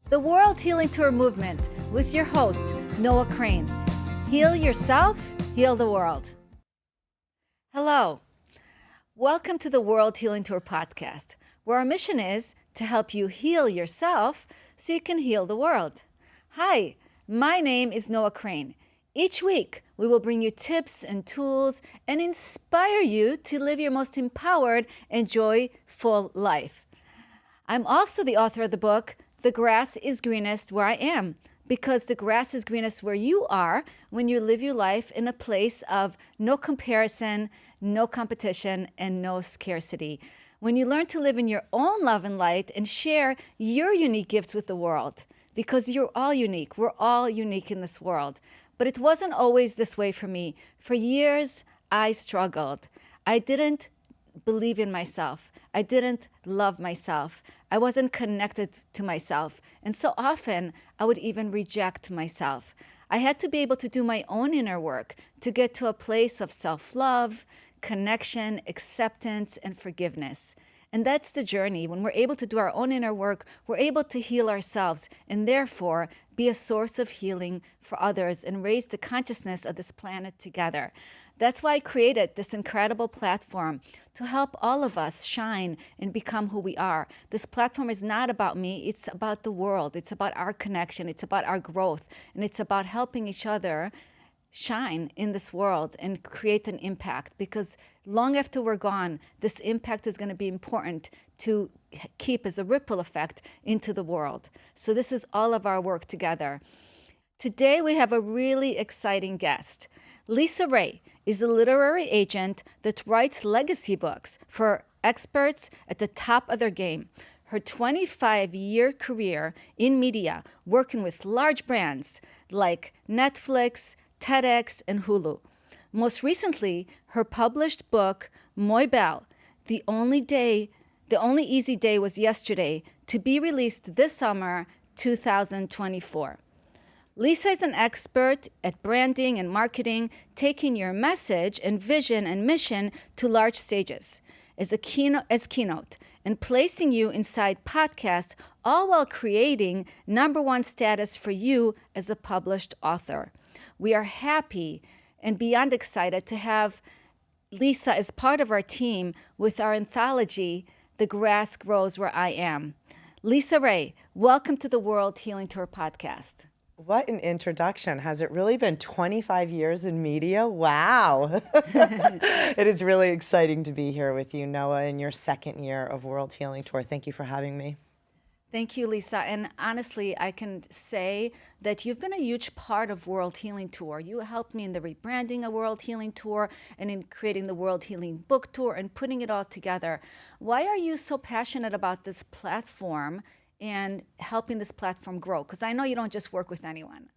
The World Healing Tour movement with your host, Noah Crane. Heal yourself, heal the world. Hello. Welcome to the World Healing Tour podcast, where our mission is to help you heal yourself so you can heal the world. Hi, my name is Noah Crane. Each week, we will bring you tips and tools and inspire you to live your most empowered and joyful life. I'm also the author of the book, The Grass is Greenest Where I Am, because the grass is greenest where you are when you live your life in a place of no comparison, no competition, and no scarcity. When you learn to live in your own love and light and share your unique gifts with the world, because you're all unique. We're all unique in this world. But it wasn't always this way for me. For years, I struggled. I didn't believe in myself. I didn't love myself. I wasn't connected to myself. And so often, I would even reject myself. I had to be able to do my own inner work to get to a place of self-love, connection, acceptance, and forgiveness. And that's the journey. When we're able to do our own inner work, we're able to heal ourselves and therefore be a source of healing for others and raise the consciousness of this planet together. That's why I created this incredible platform to help all of us shine and become who we are. This platform is not about me, it's about the world. It's about our connection, it's about our growth, and it's about helping each other shine in this world and create an impact, because long after we're gone, this impact is going to be important to keep as a ripple effect into the world. So this is all of our work together. Today we have a really exciting guest. Lisa Ray is a literary agent that writes legacy books for experts at the top of their game. Her 25-year career in media, working with large brands like Netflix, TEDx, and Hulu. Most recently, her published book, Muy Belle, The Only Easy Day Was Yesterday, to be released this summer, 2024. Lisa is an expert at branding and marketing, taking your message and vision and mission to large stages as keynote and placing you inside podcasts, all while creating #1 status for you as a published author. We are happy and beyond excited to have Lisa as part of our team with our anthology, The Grass Grows Where I Am. Lisa Ray, welcome to the World Healing Tour podcast. What an introduction. Has it really been 25 years in media? Wow. It is really exciting to be here with you, Noah, in your second year of World Healing Tour. Thank you for having me. Thank you, Lisa. And honestly, I can say that you've been a huge part of World Healing Tour. You helped me in the rebranding of World Healing Tour and in creating the World Healing Book Tour and putting it all together. Why are you so passionate about this platform and helping this platform grow? Because I know you don't just work with anyone.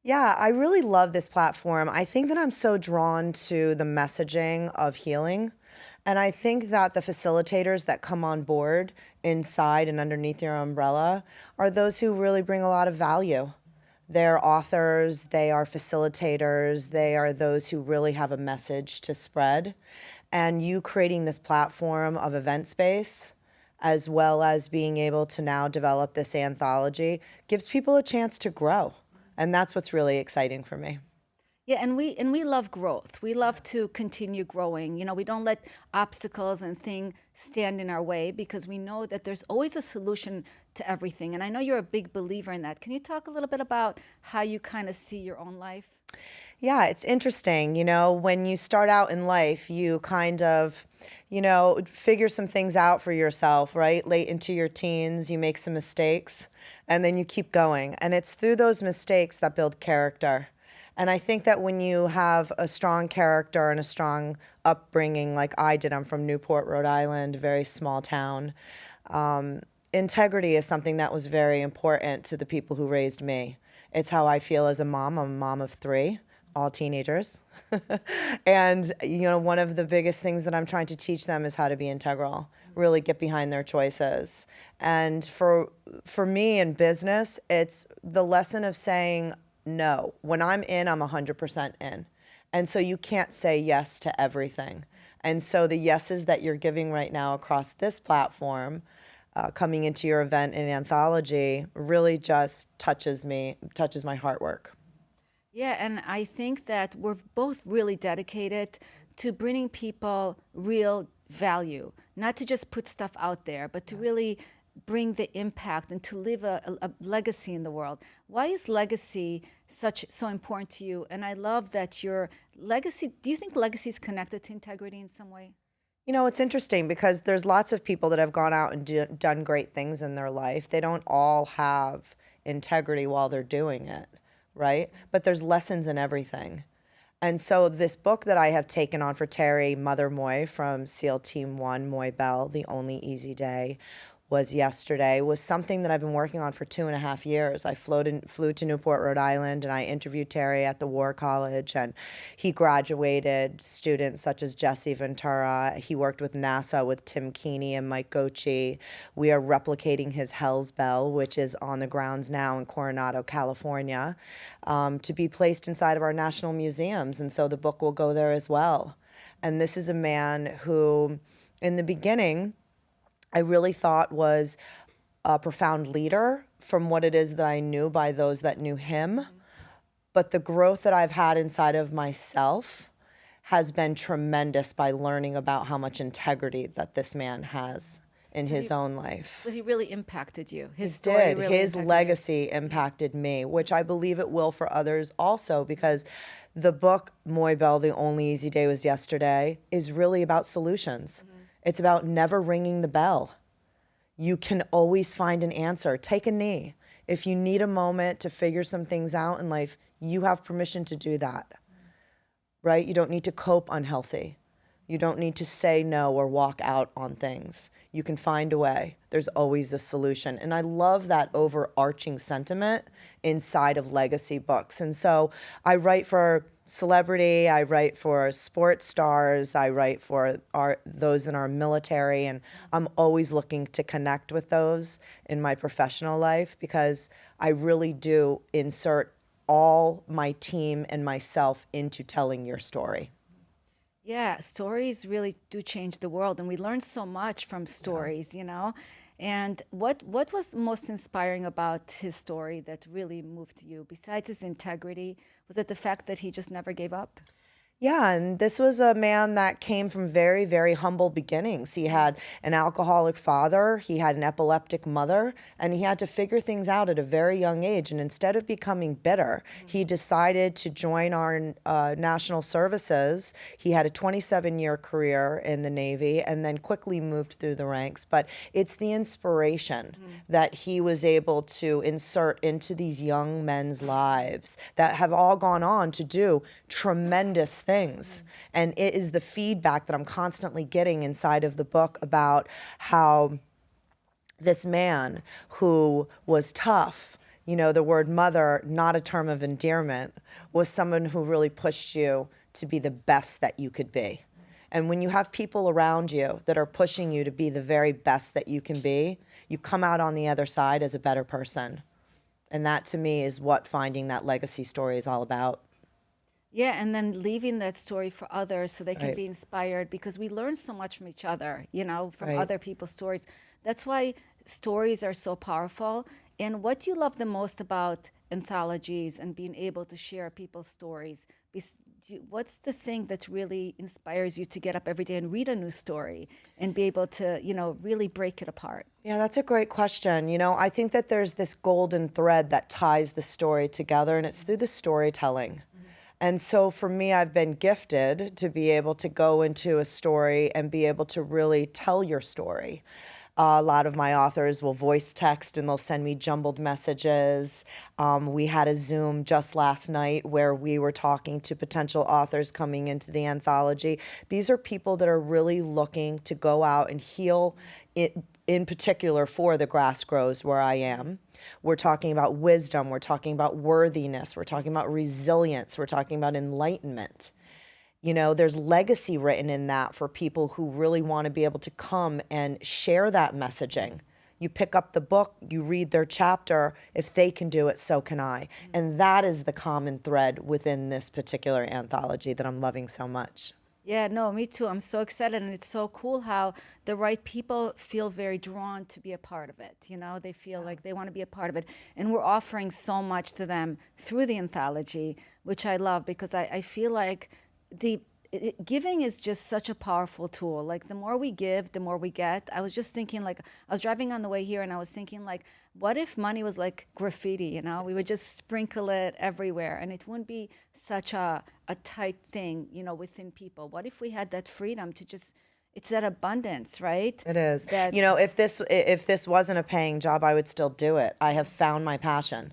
Yeah, I really love this platform. I think that I'm so drawn to the messaging of healing. And I think that the facilitators that come on board inside and underneath your umbrella are those who really bring a lot of value. They're authors, they are facilitators, they are those who really have a message to spread. And you creating this platform of event space, as well as being able to now develop this anthology, gives people a chance to grow. And that's what's really exciting for me. Yeah, and we love growth. We love to continue growing. You know, we don't let obstacles and things stand in our way, because we know that there's always a solution to everything. And I know you're a big believer in that. Can you talk a little bit about how you kind of see your own life? Yeah, it's interesting. You know, when you start out in life, you kind of, figure some things out for yourself, right? Late into your teens, you make some mistakes, and then you keep going. And it's through those mistakes that build character. And I think that when you have a strong character and a strong upbringing like I did, I'm from Newport, Rhode Island, a very small town, integrity is something that was very important to the people who raised me. It's how I feel as a mom. I'm a mom of 3, all teenagers. And, one of the biggest things that I'm trying to teach them is how to be integral, really get behind their choices. And for me in business, it's the lesson of saying no. When I'm in, I'm 100% in. And so you can't say yes to everything. And so the yeses that you're giving right now across this platform coming into your event in Anthology really just touches me, touches my heart work. Yeah, and I think that we're both really dedicated to bringing people real value, not to just put stuff out there, but to really bring the impact and to leave a legacy in the world. Why is legacy so important to you? And I love that your legacy, do you think legacy is connected to integrity in some way? You know, it's interesting because there's lots of people that have gone out and done great things in their life. They don't all have integrity while they're doing it, right? But there's lessons in everything. And so this book that I have taken on for Terry Mother Moy from SEAL Team 1, Moy Bell, The Only Easy Day was yesterday, was something that I've been working on for 2.5 years. I flew to Newport, Rhode Island, and I interviewed Terry at the War College, and he graduated students such as Jesse Ventura. He worked with NASA with Tim Keeney and Mike Gochi. We are replicating his Hell's Bell, which is on the grounds now in Coronado, California, to be placed inside of our national museums, and so the book will go there as well. And this is a man who, in the beginning, I really thought was a profound leader from what it is that I knew by those that knew him. But the growth that I've had inside of myself has been tremendous by learning about how much integrity that this man has in his own life. So he really impacted you. His It story did. really His impacted you. legacy impacted me, which I believe it will for others also, because the book, Moy Bell, The Only Easy Day Was Yesterday, is really about solutions. It's about never ringing the bell. You can always find an answer. Take a knee. If you need a moment to figure some things out in life, you have permission to do that, right? You don't need to cope unhealthy. You don't need to say no or walk out on things. You can find a way. There's always a solution. And I love that overarching sentiment inside of legacy books. And so I write for celebrity, I write for sports stars, I write for those in our military, and I'm always looking to connect with those in my professional life because I really do insert all my team and myself into telling your story. Yeah, stories really do change the world, and we learn so much from stories, you know. And what was most inspiring about his story that really moved you, besides his integrity? Was it the fact that he just never gave up? Yeah, and this was a man that came from very, very humble beginnings. He had an alcoholic father, he had an epileptic mother, and he had to figure things out at a very young age. And instead of becoming bitter, he decided to join our national services. He had a 27-year career in the Navy and then quickly moved through the ranks. But it's the inspiration that he was able to insert into these young men's lives that have all gone on to do tremendous things. And it is the feedback that I'm constantly getting inside of the book about how this man who was tough, you know, the word mother, not a term of endearment, was someone who really pushed you to be the best that you could be. And when you have people around you that are pushing you to be the very best that you can be, you come out on the other side as a better person. And that to me is what finding that legacy story is all about. Yeah, and then leaving that story for others so they can Right. be inspired because we learn so much from each other, you know, from Right. other people's stories. That's why stories are so powerful. And what do you love the most about anthologies and being able to share people's stories? What's the thing that really inspires you to get up every day and read a new story and be able to, you know, really break it apart? Yeah, that's a great question. You know, I think that there's this golden thread that ties the story together, and it's through the storytelling. And so for me, I've been gifted to be able to go into a story and be able to really tell your story. A lot of my authors will voice text and they'll send me jumbled messages. We had a Zoom just last night where we were talking to potential authors coming into the anthology. These are people that are really looking to go out and heal it, in particular for The Grass Grows Where I Am. We're talking about wisdom, we're talking about worthiness, we're talking about resilience, we're talking about enlightenment. You know, there's legacy written in that for people who really want to be able to come and share that messaging. You pick up the book, you read their chapter. If they can do it, so can I. And that is the common thread within this particular anthology that I'm loving so much. Yeah, no, me too. I'm so excited. And it's so cool how the right people feel very drawn to be a part of it. You know, they feel like they want to be a part of it. And we're offering so much to them through the anthology, which I love because I feel like the giving is just such a powerful tool. Like the more we give, the more we get. I was just thinking, like, I was driving on the way here and I was thinking, like, what if money was like graffiti, you know? We would just sprinkle it everywhere and it wouldn't be such a tight thing, you know, within people. What if we had that freedom to just, it's that abundance, right? It is. That, You know, if this wasn't a paying job, I would still do it. I have found my passion.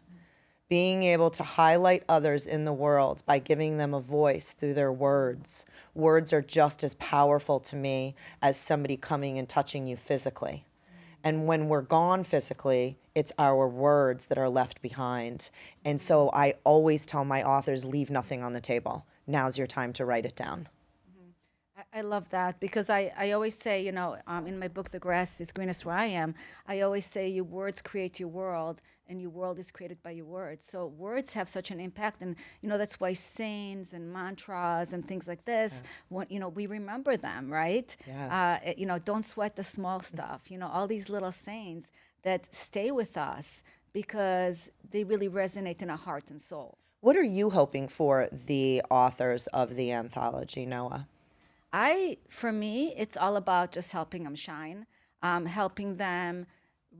Being able to highlight others in the world by giving them a voice through their words. Words are just as powerful to me as somebody coming and touching you physically. And when we're gone physically, it's our words that are left behind. And so I always tell my authors, leave nothing on the table. Now's your time to write it down. I love that because I always say, you know, in my book, The Grass is Greenest Where I Am, I always say your words create your world and your world is created by your words. So words have such an impact. And, you know, that's why sayings and mantras and things like this, when, you know, we remember them, right? Yes. You know, don't sweat the small stuff, you know, all these little sayings that stay with us because they really resonate in our heart and soul. What are you hoping for the authors of the anthology, Noah? For me, it's all about just helping them shine, helping them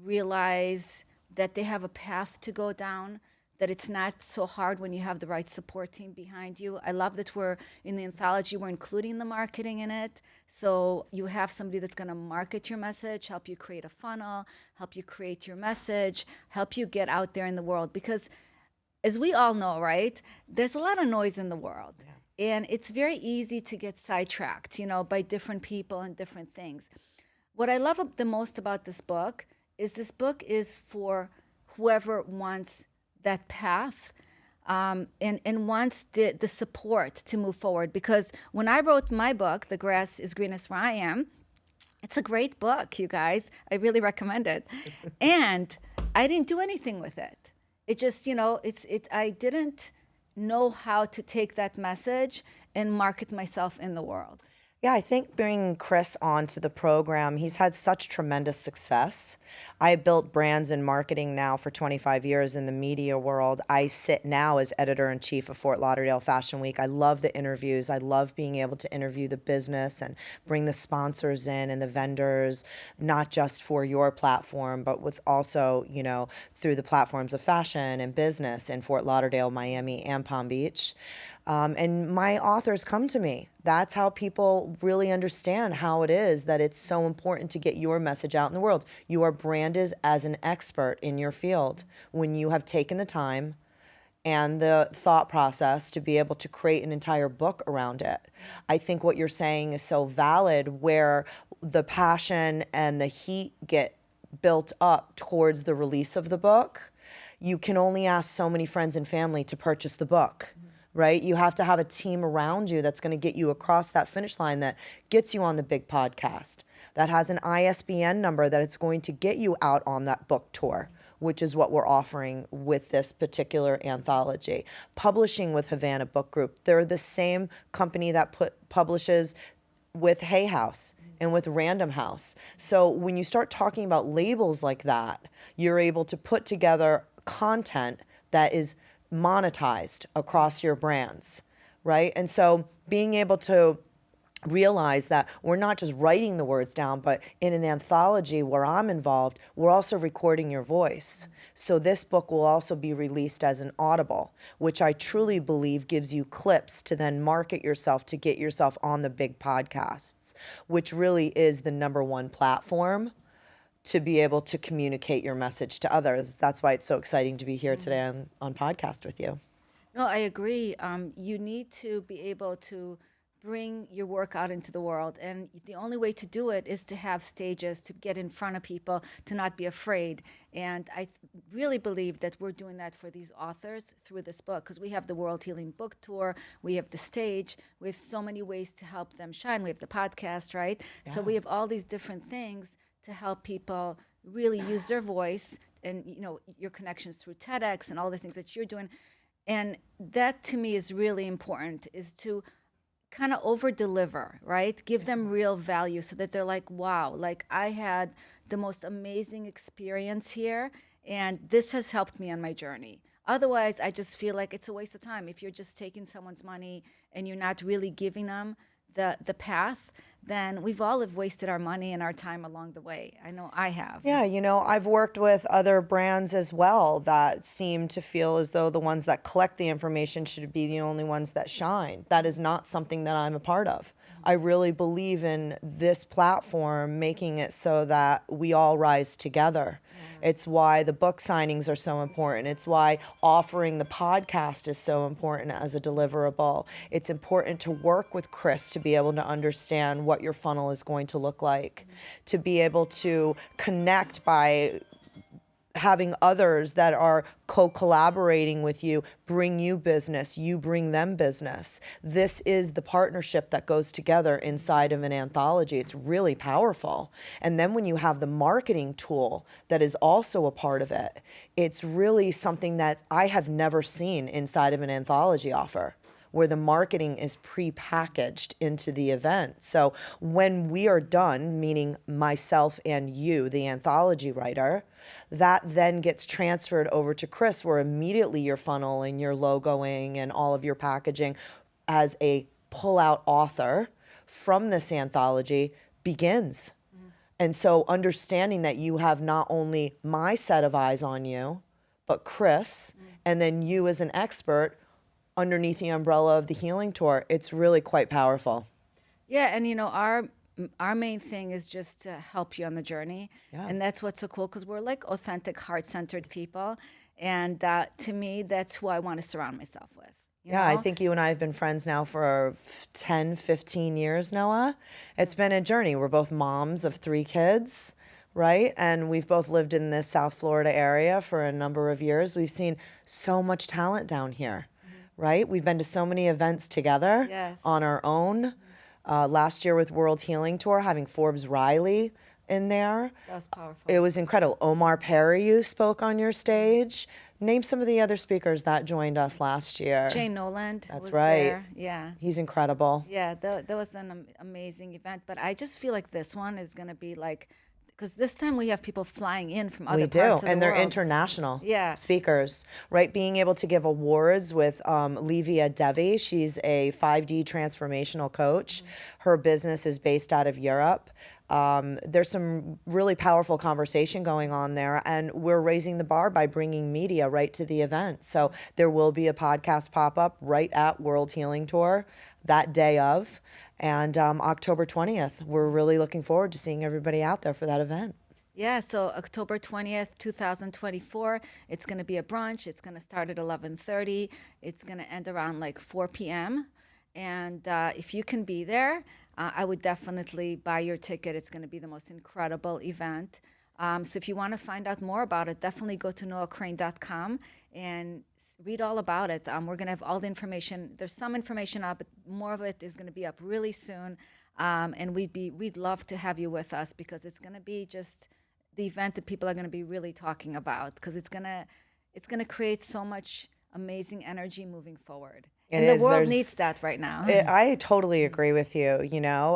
realize that they have a path to go down, that it's not so hard when you have the right support team behind you. I love that we're in the anthology, we're including the marketing in it. So you have somebody that's going to market your message, help you create a funnel, help you create your message, help you get out there in the world. Because as we all know, right, there's a lot of noise in the world. And it's very easy to get sidetracked, you know, by different people and different things. What I love the most about this book is for whoever wants that path and wants the support to move forward. Because when I wrote my book, The Grass is Greenest Where I Am, it's a great book, you guys. I really recommend it. And I didn't do anything with it. It just, you know, I didn't know how to take that message and market myself in the world. Yeah, I think bringing Chris onto the program, he's had such tremendous success. I built brands and marketing now for 25 years in the media world. I sit now as editor-in-chief of Fort Lauderdale Fashion Week. I love the interviews. I love being able to interview the business and bring the sponsors in and the vendors, not just for your platform, but with also, you know, through the platforms of fashion and business in Fort Lauderdale, Miami, and Palm Beach. And my authors come to me. That's how people really understand how it is that it's so important to get your message out in the world. You are branded as an expert in your field when you have taken the time and the thought process to be able to create an entire book around it. I think what you're saying is so valid, where the passion and the heat get built up towards the release of the book. You can only ask so many friends and family to purchase the book. Right? You have to have a team around you that's going to get you across that finish line, that gets you on the big podcast, that has an ISBN number that it's going to get you out on that book tour, which is what we're offering with this particular anthology. Publishing with Havana Book Group, they're the same company that publishes with Hay House and with Random House. So when you start talking about labels like that, you're able to put together content that is monetized across your brands, right? And so being able to realize that we're not just writing the words down, but in an anthology where I'm involved, we're also recording your voice. So this book will also be released as an Audible, which I truly believe gives you clips to then market yourself, to get yourself on the big podcasts, which really is the number one platform to be able to communicate your message to others. That's why it's so exciting to be here today on podcast with you. No, I agree. You need to be able to bring your work out into the world. And the only way to do it is to have stages, to get in front of people, to not be afraid. And really believe that we're doing that for these authors through this book, because we have the World Healing Book Tour, we have the stage, we have so many ways to help them shine. We have the podcast, right? Yeah. So we have all these different things to help people really use their voice and, you know, your connections through TEDx and all the things that you're doing. And that to me is really important, is to kind of over deliver, right? Give them real value so that they're like, wow, like I had the most amazing experience here, and this has helped me on my journey. Otherwise, I just feel like it's a waste of time. If you're just taking someone's money and you're not really giving them the path, then we've all have wasted our money and our time along the way. I know I have. Yeah, I've worked with other brands as well that seem to feel as though the ones that collect the information should be the only ones that shine. That is not something that I'm a part of. I really believe in this platform making it so that we all rise together. It's why the book signings are so important. It's why offering the podcast is so important as a deliverable. It's important to work with Chris to be able to understand what your funnel is going to look like, to be able to connect by having others that are co-collaborating with you bring you business, you bring them business. This is the partnership that goes together inside of an anthology. It's really powerful. And then when you have the marketing tool that is also a part of it, it's really something that I have never seen inside of an anthology offer, where the marketing is pre-packaged into the event. So when we are done, meaning myself and you, the anthology writer, that then gets transferred over to Chris, where immediately your funnel and your logoing and all of your packaging as a pull-out author from this anthology begins. And so understanding that you have not only my set of eyes on you, but Chris, and then you as an expert underneath the umbrella of the healing tour, it's really quite powerful. Yeah, and our main thing is just to help you on the journey, and that's what's so cool because we're like authentic, heart-centered people, and to me, that's who I want to surround myself with. Yeah, I think you and I have been friends now for 10, 15 years, Noah. It's been a journey. We're both moms of 3 kids, right? And we've both lived in this South Florida area for a number of years. We've seen so much talent down here, right? We've been to so many events together on our own. Last year with World Healing Tour, having Forbes Riley in there. That was powerful. It was incredible. Omar Perry, you spoke on your stage. Name some of the other speakers that joined us last year. Jay Noland was right. there. Yeah. He's incredible. Yeah, that was an amazing event. But I just feel like this one is going to be like, because this time we have people flying in from other parts of the world. And they're international speakers, right? Being able to give awards with Livia Devi. She's a 5D transformational coach. Her business is based out of Europe. There's some really powerful conversation going on there, and we're raising the bar by bringing media right to the event. So there will be a podcast pop-up right at World Healing Tour that day of, and October 20th. We're really looking forward to seeing everybody out there for that event. Yeah, so October 20th, 2024, it's going to be a brunch. It's going to start at 11:30. It's going to end around like 4 p.m. And if you can be there, I would definitely buy your ticket. It's going to be the most incredible event. So if you want to find out more about it, definitely go to noahcrane.com and read all about it. We're going to have all the information. There's some information up, but more of it is going to be up really soon. And we'd love to have you with us because it's going to be just the event that people are going to be really talking about because it's going to create so much amazing energy moving forward. And the world needs that right now. I totally agree with you.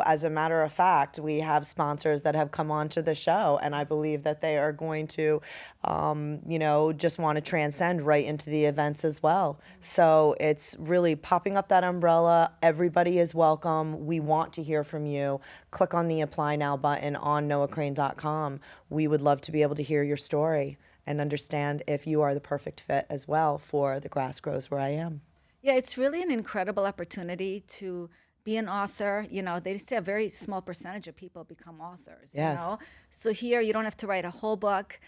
As a matter of fact, we have sponsors that have come onto the show, and I believe that they are going to, just want to transcend right into the events as well. So it's really popping up that umbrella. Everybody is welcome. We want to hear from you. Click on the Apply Now button on noahcrane.com. We would love to be able to hear your story and understand if you are the perfect fit as well for The Grass Grows Where I Am. Yeah, it's really an incredible opportunity to be an author. They say a very small percentage of people become authors. So here you don't have to write a whole book,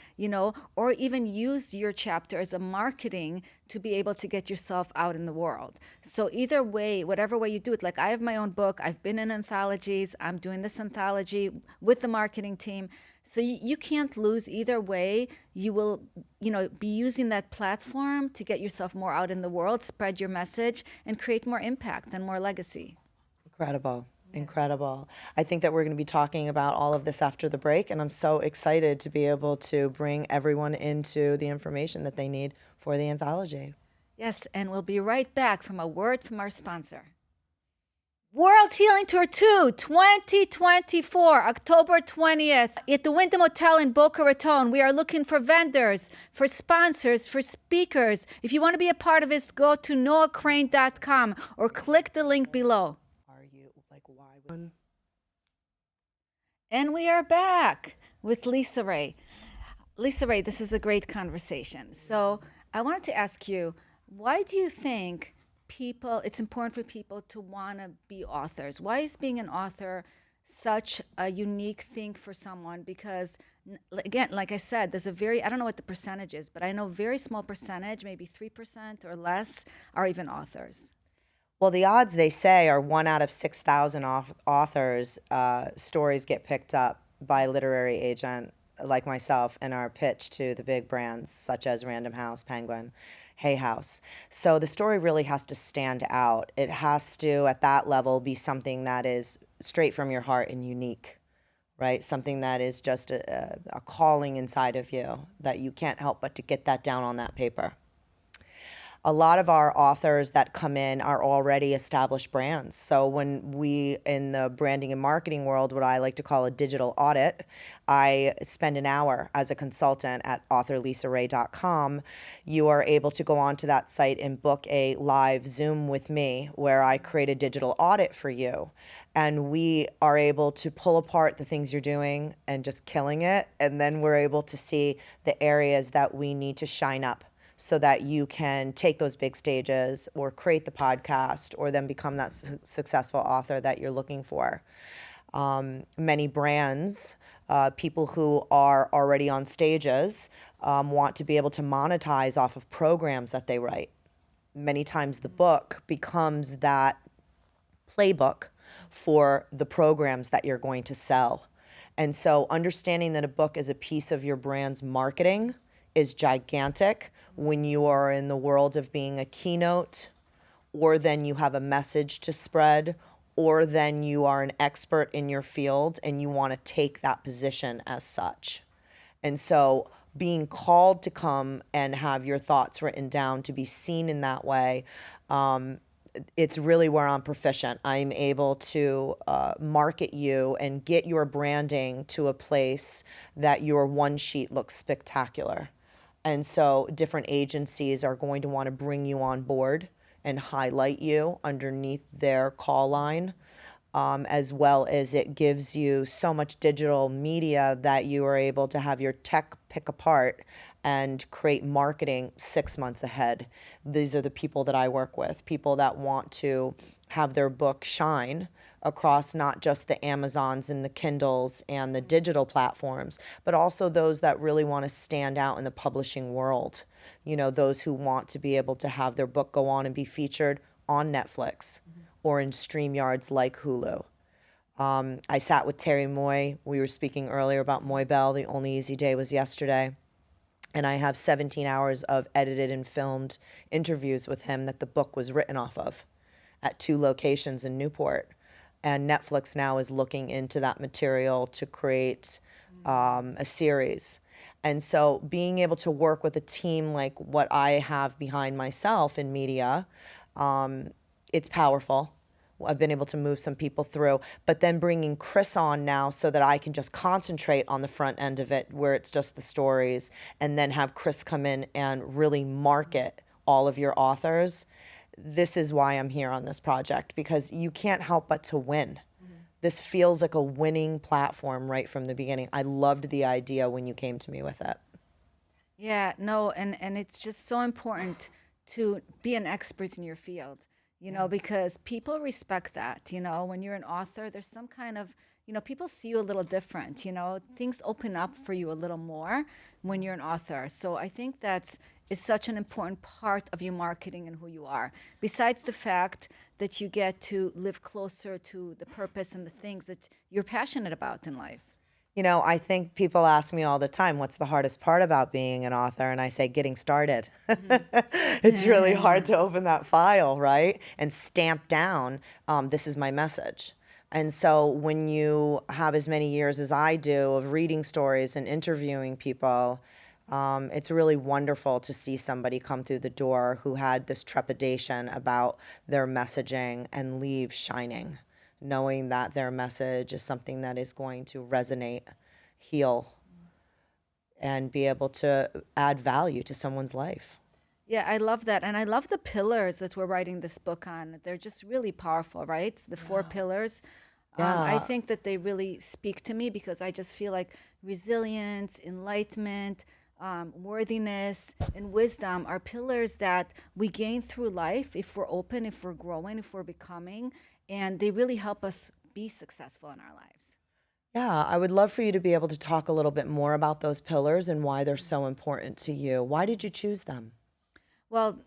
or even use your chapter as a marketing to be able to get yourself out in the world. So either way, whatever way you do it, like I have my own book, I've been in anthologies, I'm doing this anthology with the marketing team. So you can't lose either way. You will, be using that platform to get yourself more out in the world, spread your message, and create more impact and more legacy. Incredible. I think that we're going to be talking about all of this after the break, and I'm so excited to be able to bring everyone into the information that they need for the anthology. Yes, and we'll be right back from a word from our sponsor. World Healing Tour 2, 2024, October 20th, at the Wyndham Hotel in Boca Raton. We are looking for vendors, for sponsors, for speakers. If you want to be a part of this, go to noahcrane.com or click the link below. Are you like why? And we are back with Lisa Ray. Lisa Ray, this is a great conversation. So I wanted to ask you, why do you think it's important for people to want to be authors? Why is being an author such a unique thing for someone? Because again, like I said, there's I don't know what the percentage is, but I know very small percentage, maybe 3% or less, are even authors. Well, the odds, they say, are 1 out of 6,000 authors, stories get picked up by a literary agent like myself and are pitched to the big brands such as Random House, Penguin, Hay House. So the story really has to stand out. It has to, at that level, be something that is straight from your heart and unique, right? Something that is just a calling inside of you that you can't help but to get that down on that paper. A lot of our authors that come in are already established brands. So when we, in the branding and marketing world, what I like to call a digital audit, I spend an hour as a consultant at authorlisaray.com. You are able to go onto that site and book a live Zoom with me where I create a digital audit for you. And we are able to pull apart the things you're doing and just killing it. And then we're able to see the areas that we need to shine up, so that you can take those big stages or create the podcast or then become that successful author that you're looking for. Many brands, people who are already on stages, want to be able to monetize off of programs that they write. Many times the book becomes that playbook for the programs that you're going to sell. And so understanding that a book is a piece of your brand's marketing is gigantic when you are in the world of being a keynote, or then you have a message to spread, or then you are an expert in your field and you want to take that position as such. And so being called to come and have your thoughts written down to be seen in that way, it's really where I'm proficient. I'm able to market you and get your branding to a place that your one sheet looks spectacular. And so different agencies are going to want to bring you on board and highlight you underneath their call line, as well as it gives you so much digital media that you are able to have your tech pick apart and create marketing 6 months ahead. These are the people that I work with, people that want to have their book shine across not just the Amazons and the Kindles and the digital platforms, but also those that really want to stand out in the publishing world. You know, those who want to be able to have their book go on and be featured on Netflix or in StreamYards like Hulu. I sat with Terry Moy. We were speaking earlier about Moy Bell. The Only Easy Day was yesterday. And I have 17 hours of edited and filmed interviews with him that the book was written off of at 2 locations in Newport. And Netflix now is looking into that material to create a series. And so being able to work with a team like what I have behind myself in media, it's powerful. I've been able to move some people through, but then bringing Chris on now so that I can just concentrate on the front end of it where it's just the stories, and then have Chris come in and really market all of your authors. This is why I'm here on this project, because you can't help but to win. This feels like a winning platform right from the beginning. I loved the idea when you came to me with it. Yeah, no, and it's just so important to be an expert in your field, because people respect that. When you're an author, there's some kind of, people see you a little different, things open up for you a little more when you're an author. So I think that's is such an important part of your marketing and who you are. Besides the fact that you get to live closer to the purpose and the things that you're passionate about in life. I think people ask me all the time, what's the hardest part about being an author? And I say, getting started. It's really hard to open that file, right? And stamp down, this is my message. And so when you have as many years as I do of reading stories and interviewing people, It's really wonderful to see somebody come through the door who had this trepidation about their messaging and leave shining, knowing that their message is something that is going to resonate, heal, and be able to add value to someone's life. Yeah, I love that. And I love the pillars that we're writing this book on. They're just really powerful, right? The four pillars. I Yeah. think that they really speak to me because I just feel like resilience, enlightenment, worthiness, and wisdom are pillars that we gain through life if we're open, if we're growing, if we're becoming. And they really help us be successful in our lives. Yeah, I would love for you to be able to talk a little bit more about those pillars and why they're so important to you. Why did you choose them? Well,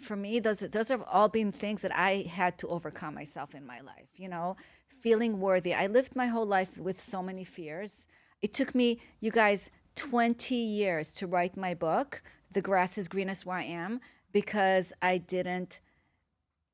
for me, those have all been things that I had to overcome myself in my life. You know, feeling worthy. I lived my whole life with so many fears. It took me, you guys, 20 years to write my book, "The Grass is Greenest Where I Am," because I didn't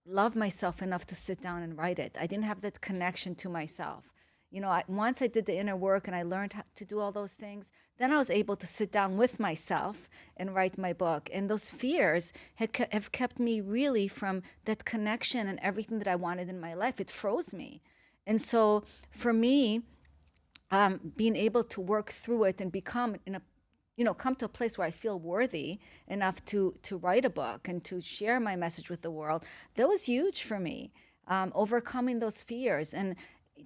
love myself enough to sit down and write it. I didn't have that connection to myself. You know, once I did the inner work and I learned how to do all those things, then I was able to sit down with myself and write my book. And those fears have kept me really from that connection and everything that I wanted in my life. It froze me. And so for me, being able to work through it and become in a come to a place where I feel worthy enough to write a book and to share my message with the world, that was huge for me. Overcoming those fears and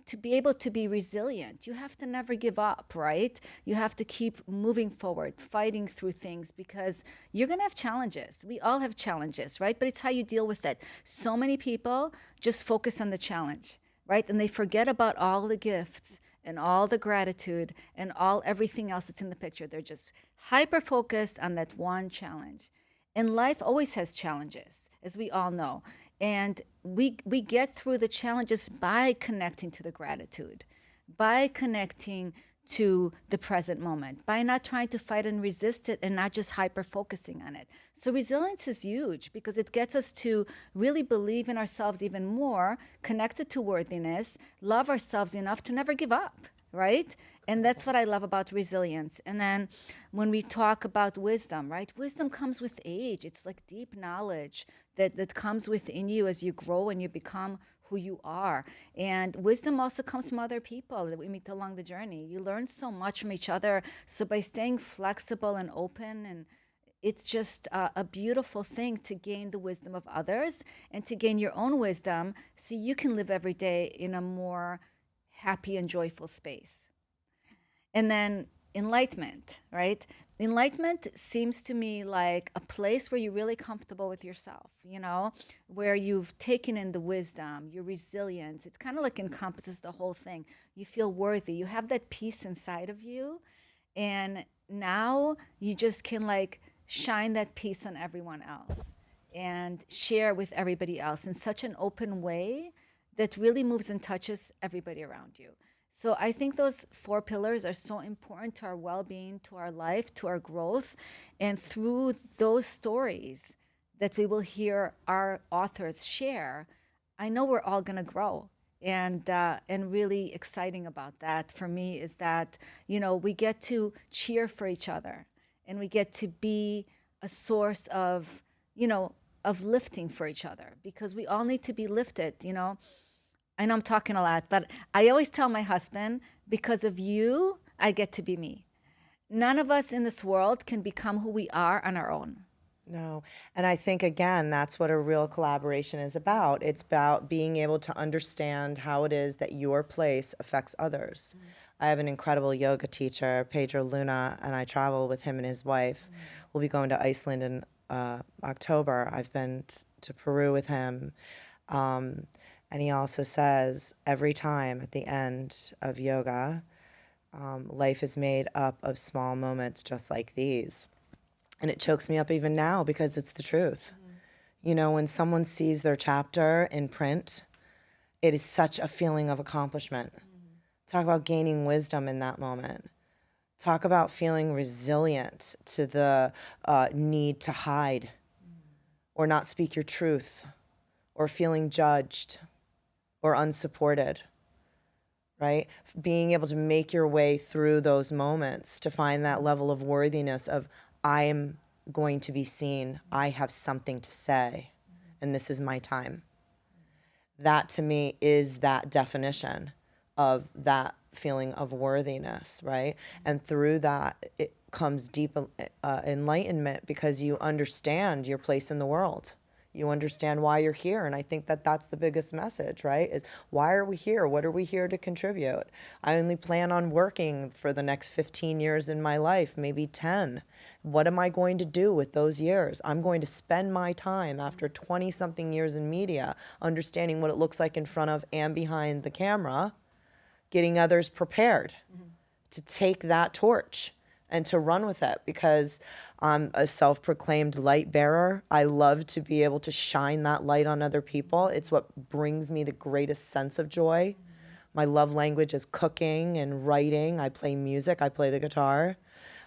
to be able to be resilient, you have to never give up, right? You have to keep moving forward, fighting through things because you're going to have challenges. We all have challenges, right? But it's how you deal with it. So many people just focus on the challenge, right? And they forget about all the gifts and all the gratitude and all everything else that's in the picture. They're just hyper focused on that one challenge. And life always has challenges, as we all know. And we get through the challenges by connecting to the gratitude, by connecting to the present moment, by not trying to fight and resist it and not just hyper focusing on it. So resilience is huge because it gets us to really believe in ourselves even more, connected to worthiness, love ourselves enough to never give up, right? And that's what I love about resilience. And then when we talk about wisdom, right? Wisdom comes with age. It's like deep knowledge that comes within you as you grow and you become who you are. And wisdom also comes from other people that we meet along the journey. You learn so much from each other. So by staying flexible and open, and it's just a beautiful thing to gain the wisdom of others and to gain your own wisdom so you can live every day in a more happy and joyful space. And then enlightenment, right? Enlightenment seems to me like a place where you're really comfortable with yourself, where you've taken in the wisdom, your resilience. It's kind of like encompasses the whole thing. You feel worthy. You have that peace inside of you. And now you just can like shine that peace on everyone else and share with everybody else in such an open way that really moves and touches everybody around you. So I think those four pillars are so important to our well-being, to our life, to our growth. And through those stories that we will hear our authors share, I know we're all going to grow. And really exciting about that for me is that, we get to cheer for each other and we get to be a source of lifting for each other because we all need to be lifted. I know I'm talking a lot, but I always tell my husband, because of you, I get to be me. None of us in this world can become who we are on our own. No. And I think, again, that's what a real collaboration is about. It's about being able to understand how it is that your place affects others. I have an incredible yoga teacher, Pedro Luna, and I travel with him and his wife. We'll be going to Iceland in October. I've been to Peru with him. And he also says every time at the end of yoga, life is made up of small moments just like these. And it chokes me up even now because it's the truth. When someone sees their chapter in print, it is such a feeling of accomplishment. Talk about gaining wisdom in that moment. Talk about feeling resilient to the need to hide or not speak your truth or feeling judged or unsupported. right? Being able to make your way through those moments to find that level of worthiness of, I am going to be seen, I have something to say, and this is my time. That to me is that definition of that feeling of worthiness, right? And through that, it comes deep enlightenment because you understand your place in the world. You understand why you're here. And I think that that's the biggest message, right? Is why are we here? What are we here to contribute? I only plan on working for the next 15 years in my life, maybe 10. What am I going to do with those years? I'm going to spend my time after 20 something years in media, understanding what it looks like in front of and behind the camera, getting others prepared to take that torch and to run with it, because I'm a self-proclaimed light bearer. I love to be able to shine that light on other people. It's what brings me the greatest sense of joy. My love language is cooking and writing. I play music. I play the guitar.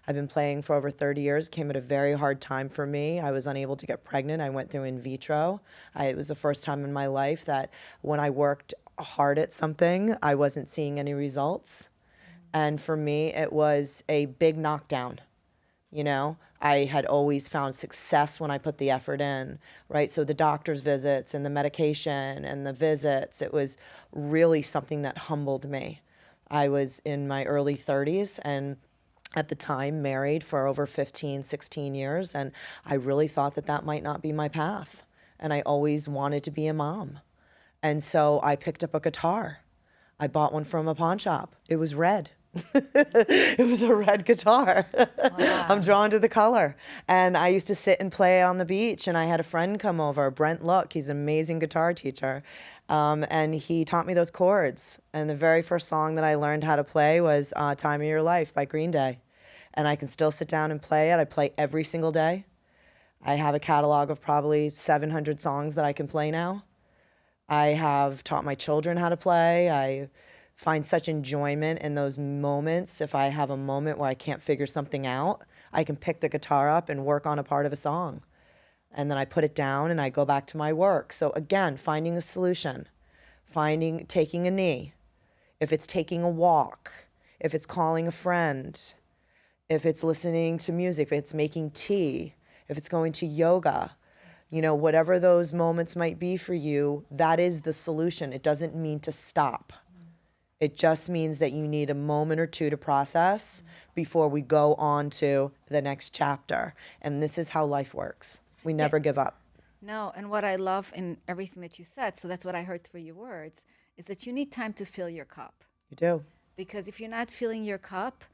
I've been playing for over 30 years. Came at a very hard time for me. I was unable to get pregnant. I went through in vitro. It was the first time in my life that when I worked hard at something, I wasn't seeing any results. And for me, it was a big knockdown. You know, I had always found success when I put the effort in, right? So the doctor's visits and the medication and the visits, it was really something that humbled me. I was in my early 30s and at the time married for over 15, 16 years. And I really thought that that might not be my path. And I always wanted to be a mom. And so I picked up a guitar. I bought one from a pawn shop. It was red. It was a red guitar. Wow. I'm drawn to the color. And I used to sit and play on the beach, and I had a friend come over, Brent Look. He's an amazing guitar teacher. And he taught me those chords. And the very first song that I learned how to play was Time of Your Life by Green Day. And I can still sit down and play it. I play every single day. I have a catalog of probably 700 songs that I can play now. I have taught my children how to play. I find such enjoyment in those moments. If I have a moment where I can't figure something out, I can pick the guitar up and work on a part of a song. And then I put it down and I go back to my work. So again, finding a solution, taking a knee, if it's taking a walk, if it's calling a friend, if it's listening to music, if it's making tea, if it's going to yoga, you know, whatever those moments might be for you, that is the solution. It doesn't mean to stop. It just means that you need a moment or two to process before we go on to the next chapter. And this is how life works. We never give up. No, and what I love in everything that you said, so that's what I heard through your words, is that you need time to fill your cup. You do. Because if you're not filling your cup,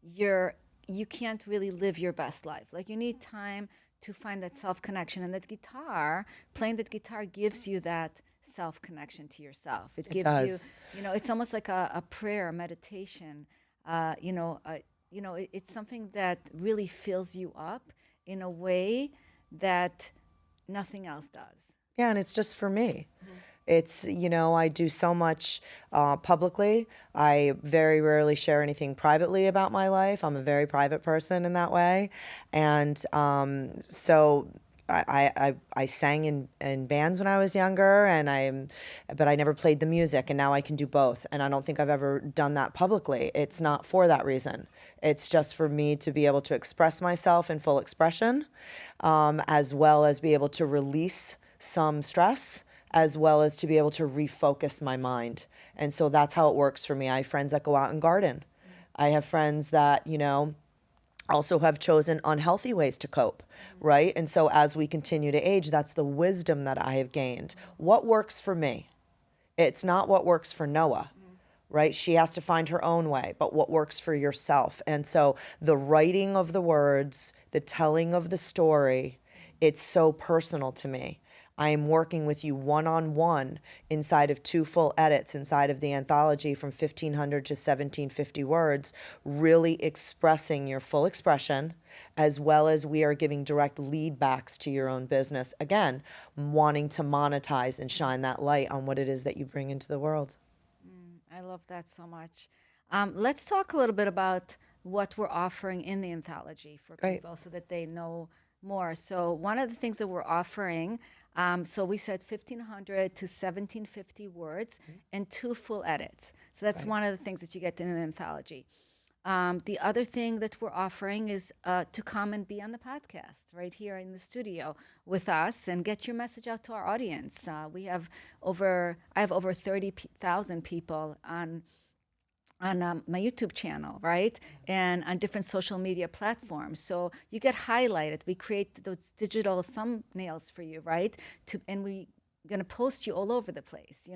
you can't really live your best life. Like you need time to find that self-connection, and that guitar, playing that guitar gives you that self-connection to yourself. It gives does. you, it's almost like a prayer, a meditation. It's something that really fills you up in a way that nothing else does. Yeah, and it's just for me. It's, I do so much publicly. I very rarely share anything privately about my life. I'm a very private person in that way. And so I sang in bands when I was younger, but I never played the music, and now I can do both. And I don't think I've ever done that publicly. It's not for that reason. It's just for me to be able to express myself in full expression, as well as be able to release some stress, as well as to be able to refocus my mind. And so that's how it works for me. I have friends that go out and garden. I have friends that, also have chosen unhealthy ways to cope, right? And so as we continue to age, that's the wisdom that I have gained. What works for me? It's not what works for Noah, right? She has to find her own way, but what works for yourself. And so the writing of the words, the telling of the story, it's so personal to me. I am working with you one-on-one inside of 2 full edits inside of the anthology from 1,500 to 1,750 words, really expressing your full expression, as well as we are giving direct lead backs to your own business. Again, wanting to monetize and shine that light on what it is that you bring into the world. I love that so much. Let's talk a little bit about what we're offering in the anthology for Great. people so that they know more. So one of the things that we're offering, so we said 1,500 to 1,750 words and 2 full edits. So that's one of the things that you get in an anthology. The other thing that we're offering is to come and be on the podcast right here in the studio with us and get your message out to our audience. I have over 30,000 people on my YouTube channel, right? And on different social media platforms. So you get highlighted. We create those digital thumbnails for you, right? And we going to post you all over the place,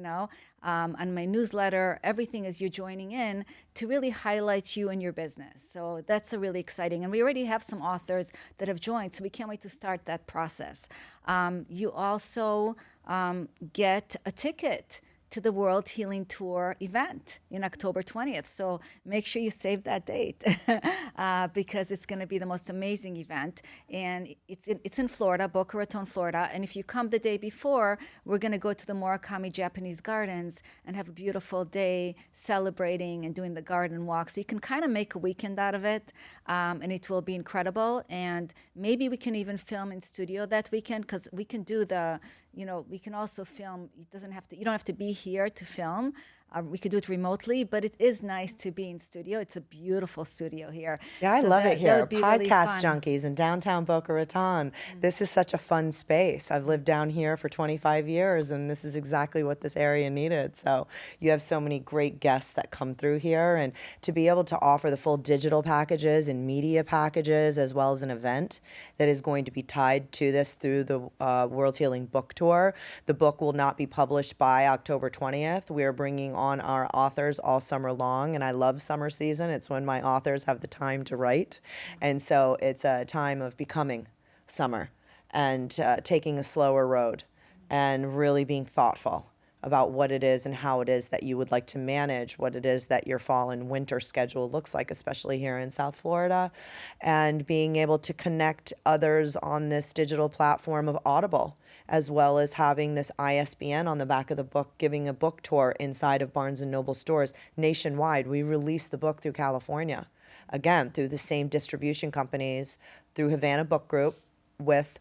on my newsletter, everything as you're joining in to really highlight you and your business. So that's a really exciting. And we already have some authors that have joined, so we can't wait to start that process. You also get a ticket to the World Healing Tour event in October 20th. So make sure you save that date because it's going to be the most amazing event. And it's in Florida, Boca Raton, Florida. And if you come the day before, we're going to go to the Murakami Japanese Gardens and have a beautiful day celebrating and doing the garden walk. So you can kind of make a weekend out of it, and it will be incredible. And maybe we can even film in studio that weekend because we can do we can also film. You don't have to be here to film. We could do it remotely, but it is nice to be in studio. It's a beautiful studio here. Yeah, I So love it that here. would be really Podcast fun. junkies in downtown Boca Raton. This is such a fun space. I've lived down here for 25 years, and this is exactly what this area needed. So you have so many great guests that come through here, and to be able to offer the full digital packages and media packages, as well as an event that is going to be tied to this through the World Healing Book Tour. The book will not be published by October 20th. We are bringing on our authors all summer long, and I love summer season. It's when my authors have the time to write, and so it's a time of becoming summer and taking a slower road and really being thoughtful about what it is and how it is that you would like to manage what it is that your fall and winter schedule looks like, especially here in South Florida, and being able to connect others on this digital platform of Audible, as well as having this ISBN on the back of the book, giving a book tour inside of Barnes & Noble stores nationwide. We released the book through California, again, through the same distribution companies, through Havana Book Group with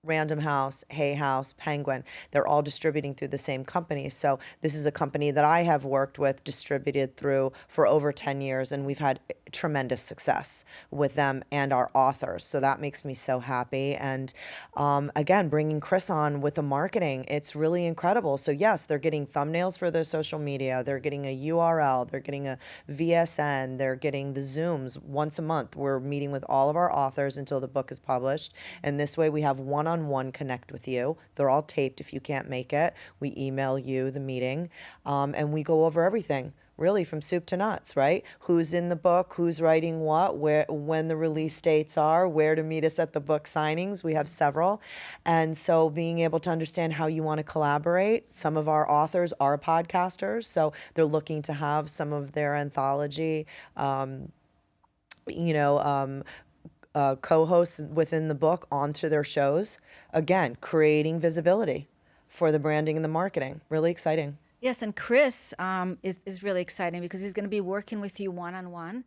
Random House, Hay House, Penguin. They're all distributing through the same company. So this is a company that I have worked with, distributed through for over 10 years, and we've had tremendous success with them and our authors. So that makes me so happy. And again, bringing Chris on with the marketing, it's really incredible. So yes, they're getting thumbnails for their social media. They're getting a URL. They're getting a VSN. They're getting the Zooms once a month. We're meeting with all of our authors until the book is published. And this way we have one-on-one connect with you. They're all taped if you can't make it. We email you the meeting, and we go over everything, really from soup to nuts, right? Who's in the book, who's writing what, where, when the release dates are, where to meet us at the book signings. We have several. And so being able to understand how you want to collaborate. Some of our authors are podcasters, so they're looking to have some of their anthology, co-hosts within the book onto their shows. Again, creating visibility for the branding and the marketing. Really exciting. Yes, and Chris is really exciting because he's going to be working with you one-on-one,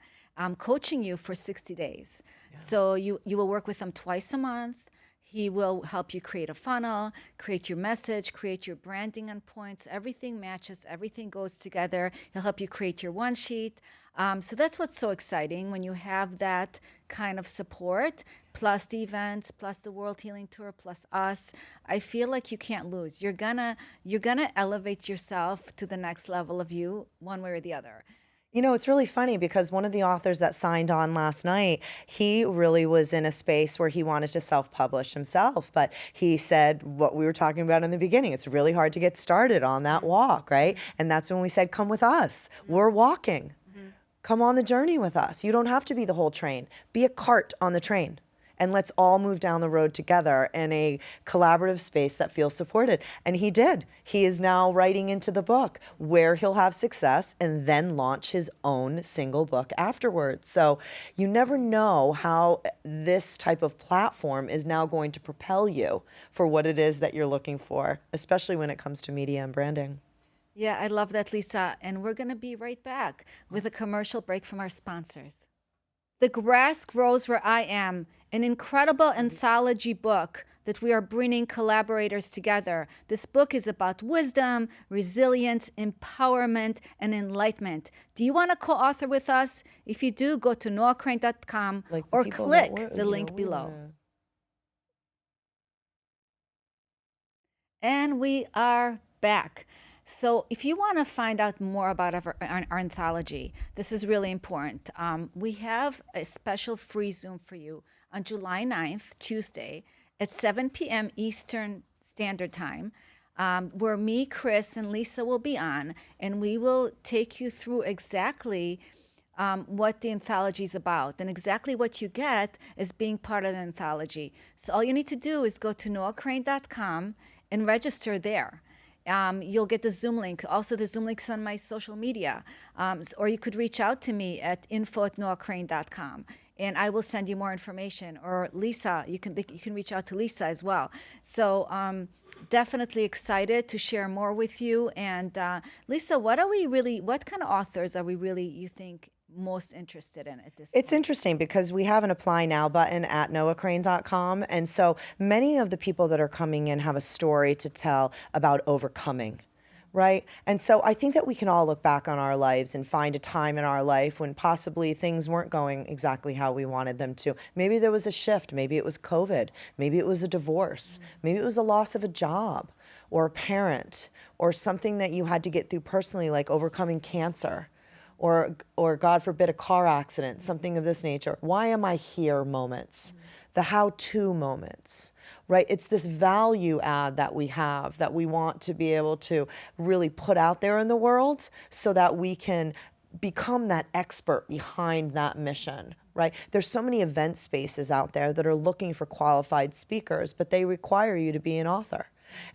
coaching you for 60 days. Yeah. So you will work with him twice a month. He will help you create a funnel, create your message, create your branding on points. Everything matches, everything goes together. He'll help you create your one sheet. So that's what's so exciting when you have that kind of support, plus the events, plus the World Healing Tour, plus us. I feel like you can't lose. You're gonna elevate yourself to the next level of you, one way or the other. You know, it's really funny because one of the authors that signed on last night, he really was in a space where he wanted to self-publish himself. But he said what we were talking about in the beginning, it's really hard to get started on that walk, right? And that's when we said, come with us. We're walking. Come on the journey with us. You don't have to be the whole train. Be a cart on the train. And let's all move down the road together in a collaborative space that feels supported. And he did. He is now writing into the book where he'll have success and then launch his own single book afterwards. So you never know how this type of platform is now going to propel you for what it is that you're looking for, especially when it comes to media and branding. Yeah, I love that, Lisa. And we're going to be right back with a commercial break from our sponsors. The Grass Grows Where I Am, an incredible anthology book that we are bringing collaborators together. This book is about wisdom, resilience, empowerment, and enlightenment. Do you want to co-author with us? If you do, go to noahcrane.com Like the or people that click the you know, link we below. wanna. And we are back. So if you want to find out more about our anthology, this is really important. We have a special free Zoom for you on July 9th, Tuesday, at 7 p.m. Eastern Standard Time, where me, Chris, and Lisa will be on, and we will take you through exactly what the anthology is about and exactly what you get as being part of the anthology. So all you need to do is go to noahcrane.com and register there. You'll get the Zoom link. Also, the Zoom link's on my social media. Or you could reach out to me at info@noahcrane.com, and I will send you more information. Or Lisa, you can reach out to Lisa as well. So definitely excited to share more with you. And Lisa, what kind of authors are we really, you think, most interested in at this It's point? interesting because we have an apply now button at noahcrane.com. And so many of the people that are coming in have a story to tell about overcoming, right? And so I think that we can all look back on our lives and find a time in our life when possibly things weren't going exactly how we wanted them to. Maybe there was a shift. Maybe it was COVID. Maybe it was a divorce. Maybe it was a loss of a job or a parent or something that you had to get through personally, like overcoming cancer. Or God forbid, a car accident, something of this nature. Why am I here moments, the how-to moments, right? It's this value add that we have that we want to be able to really put out there in the world so that we can become that expert behind that mission, right? There's so many event spaces out there that are looking for qualified speakers, but they require you to be an author.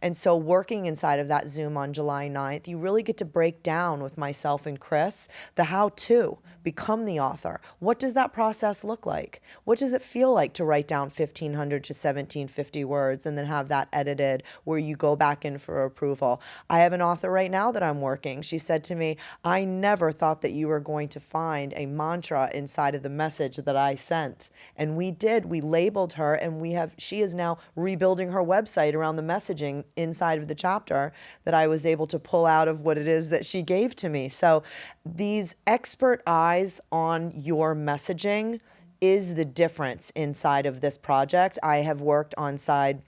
And so working inside of that Zoom on July 9th, you really get to break down with myself and Chris the how-to become the author. What does that process look like? What does it feel like to write down 1,500 to 1,750 words and then have that edited where you go back in for approval? I have an author right now that I'm working. She said to me, I never thought that you were going to find a mantra inside of the message that I sent. And we did. We labeled her, and she is now rebuilding her website around the messaging inside of the chapter that I was able to pull out of what it is that she gave to me. So these expert eyes on your messaging is the difference inside of this project. I have worked on side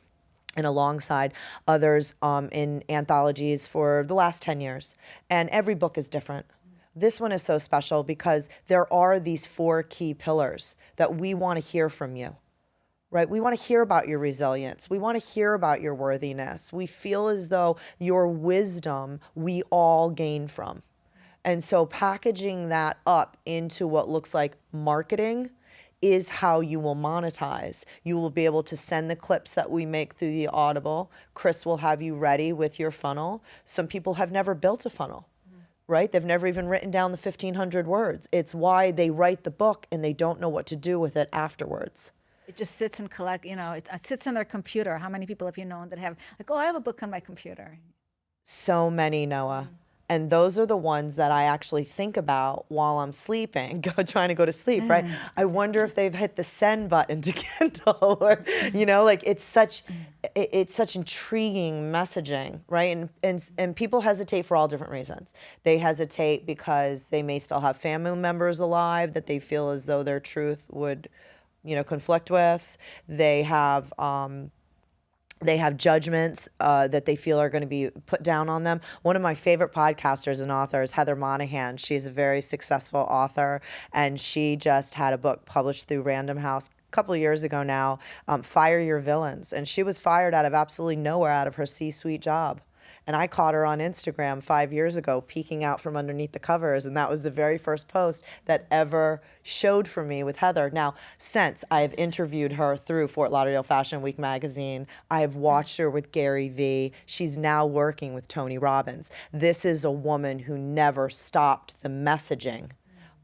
and alongside others in anthologies for the last 10 years. And every book is different. This one is so special because there are these 4 key pillars that we want to hear from you. Right? We want to hear about your resilience. We want to hear about your worthiness. We feel as though your wisdom we all gain from. And so packaging that up into what looks like marketing is how you will monetize. You will be able to send the clips that we make through the Audible. Chris will have you ready with your funnel. Some people have never built a funnel. Right? They've never even written down the 1,500 words. It's why they write the book and they don't know what to do with it afterwards. It just sits and it sits on their computer. How many people have you known that have, like, oh, I have a book on my computer? So many, Noah. And those are the ones that I actually think about while I'm sleeping, trying to go to sleep, right? I wonder if they've hit the send button to Kindle or, like it's such intriguing messaging, right? And people hesitate for all different reasons. They hesitate because they may still have family members alive that they feel as though their truth would conflict with. They have judgments that they feel are going to be put down on them. One of my favorite podcasters and authors, Heather Monahan, she's a very successful author, and she just had a book published through Random House a couple of years ago now, Fire Your Villains. And she was fired out of absolutely nowhere out of her C-suite job. And I caught her on Instagram 5 years ago, peeking out from underneath the covers. And that was the very first post that ever showed for me with Heather. Now, since I have interviewed her through Fort Lauderdale Fashion Week magazine, I have watched her with Gary Vee. She's now working with Tony Robbins. This is a woman who never stopped the messaging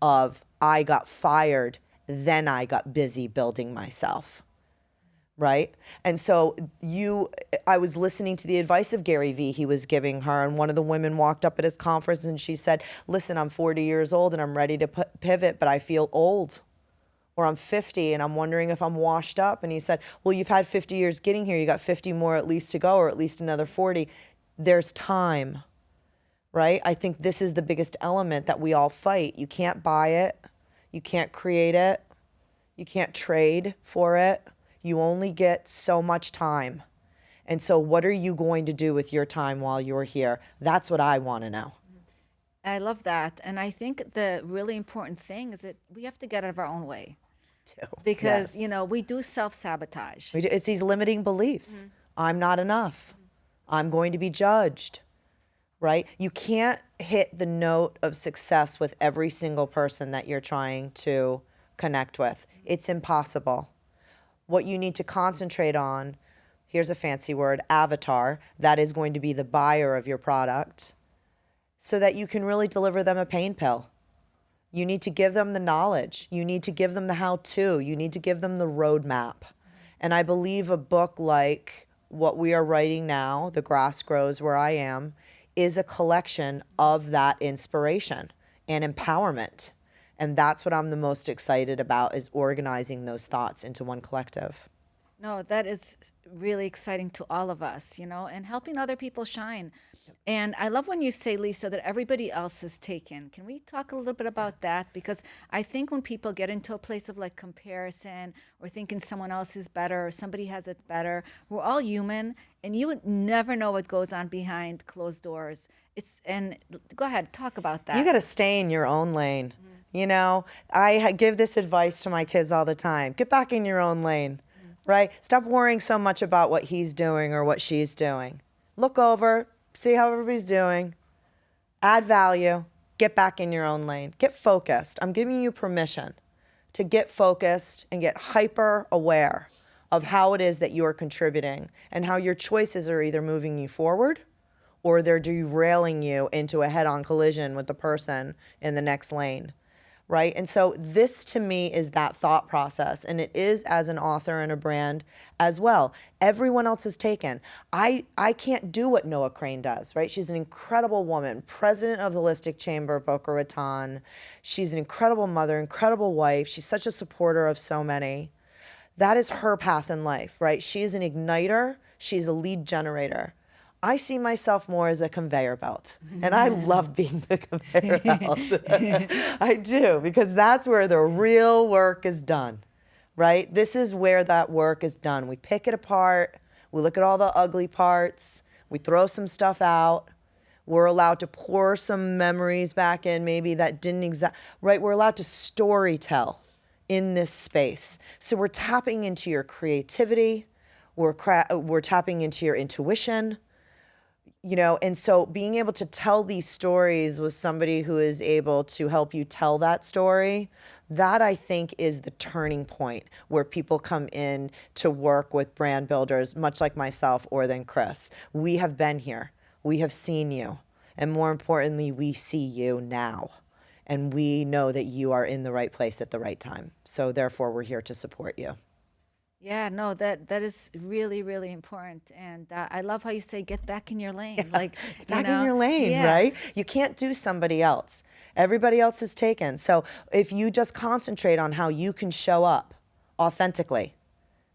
of, I got fired, then I got busy building myself. Right? And so I was listening to the advice of Gary Vee he was giving her, and one of the women walked up at his conference and she said, listen, I'm 40 years old and I'm ready to pivot, but I feel old. Or I'm 50 and I'm wondering if I'm washed up. And he said, well, you've had 50 years getting here. You got 50 more at least to go, or at least another 40. There's time, right? I think this is the biggest element that we all fight. You can't buy it. You can't create it. You can't trade for it. You only get so much time. And so what are you going to do with your time while you're here? That's what I want to know. I love that. And I think the really important thing is that we have to get out of our own way Too. because, Yes. we do self-sabotage. It's these limiting beliefs. I'm not enough. I'm going to be judged, right? You can't hit the note of success with every single person that you're trying to connect with. It's impossible. What you need to concentrate on, here's a fancy word, avatar, that is going to be the buyer of your product, so that you can really deliver them a pain pill. You need to give them the knowledge. You need to give them the how-to. You need to give them the roadmap. And I believe a book like what we are writing now, The Grass Grows Where I Am, is a collection of that inspiration and empowerment. And that's what I'm the most excited about, is organizing those thoughts into one collective. No, that is really exciting to all of us, and helping other people shine. And I love when you say, Lisa, that everybody else is taken. Can we talk a little bit about that? Because I think when people get into a place of like comparison or thinking someone else is better or somebody has it better, we're all human, and you would never know what goes on behind closed doors. And go ahead, talk about that. You got to stay in your own lane. I give this advice to my kids all the time. Get back in your own lane, right? Stop worrying so much about what he's doing or what she's doing. Look over, see how everybody's doing, add value, get back in your own lane. Get focused. I'm giving you permission to get focused and get hyper aware of how it is that you are contributing and how your choices are either moving you forward or they're derailing you into a head-on collision with the person in the next lane. Right? And so this to me is that thought process, and it is as an author and a brand as well. Everyone else is taken. I can't do what Noah Crane does, right? She's an incredible woman, president of the Holistic Chamber of Boca Raton. She's an incredible mother, incredible wife. She's such a supporter of so many. That is her path in life, right? She is an igniter. She's a lead generator. I see myself more as a conveyor belt, and I love being the conveyor belt. I do, because that's where the real work is done, right? This is where that work is done. We pick it apart, we look at all the ugly parts, we throw some stuff out, we're allowed to pour some memories back in maybe that didn't right? We're allowed to story tell in this space. So we're tapping into your creativity, we're tapping into your intuition, and so being able to tell these stories with somebody who is able to help you tell that story, that I think is the turning point where people come in to work with brand builders, much like myself or then Chris. We have been here. We have seen you. And more importantly, we see you now. And we know that you are in the right place at the right time. So therefore, we're here to support you. Yeah, no, that is really, really important. And I love how you say, get back in your lane. Like, Back in your lane, yeah. right? You can't do somebody else. Everybody else is taken. So if you just concentrate on how you can show up authentically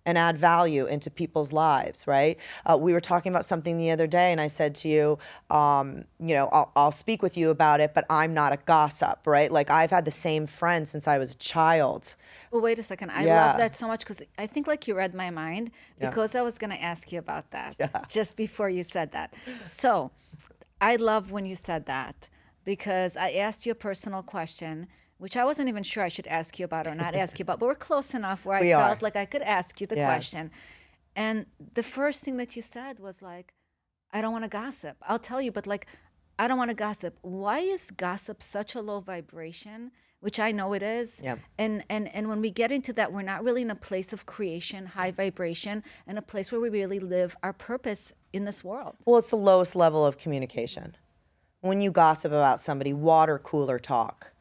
and add value into lives, right? We were talking about something the other day, and I said to you, I'll speak with you about it, but I'm not a gossip, right? Like, I've had the same friend since I was a child. Well, wait a second. I Yeah. love that so much because I think like you read my mind, because I was going to ask you about that just before you said that. So I love when you said that, because I asked you a personal question, which I wasn't even sure I should ask you about or not ask you about, but we're close enough where I felt like I could ask you the question. And the first thing that you said was like, I don't want to gossip. I'll tell you, but like, I don't want to gossip. Why is gossip such a low vibration? Which I know it is. Yeah. And when we get into that, we're not really in a place of creation, high vibration, and a place where we really live our purpose in this world. Well, it's the lowest level of communication. When you gossip about somebody, water cooler talk,